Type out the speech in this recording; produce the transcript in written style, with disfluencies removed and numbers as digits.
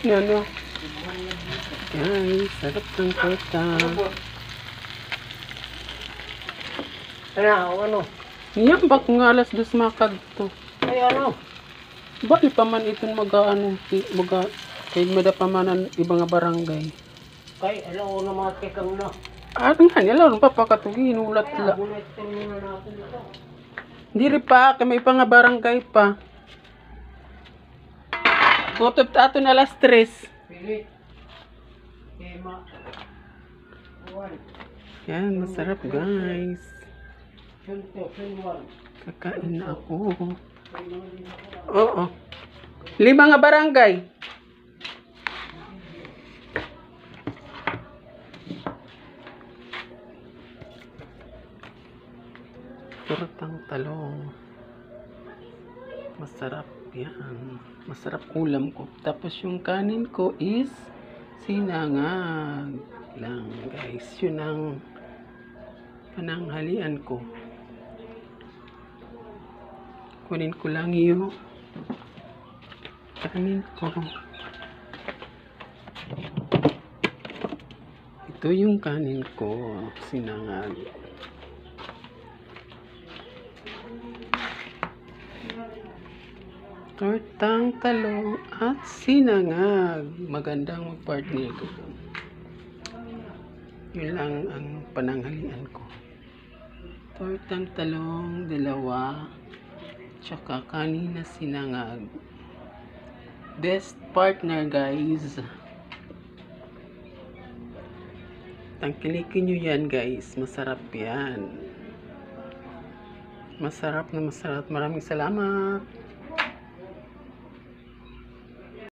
Yan o. Guys, sarap ng torta. Ano? Yan ba kung alas 2 makag to? Ay ano? Bakit pa man itong mag-ano, kay mada pa man ang ibang nga barangay. Kay alam ko na mga tikang na. Nga nila, pa pakatugi, hinulat la. Bulit muna natin ito. Hindi rin pa, kay may pa nga barangay pa. Botop ato na alas 3. Pilit. Tema. Buwan. Yan, masarap guys. Sunto, sunwan. Kakain na ako. Oo. 5 nga barangay. Tortang talong. Masarap yan. Masarap ulam ko. Tapos yung kanin ko is sinangag lang guys. Yun ang pananghalian ko. Kunin ko lang yung kanin ko. Ito yung kanin ko. Sinangag. Tortang talong at sinangag. Magandang mag-partner ko. Yun lang ang pananghalian ko. Tortang talong, 2. Tsaka kanin na sinangag. Best partner guys. Tangkilikin nyo yan guys. Masarap yan. Masarap na masarap. Maraming salamat.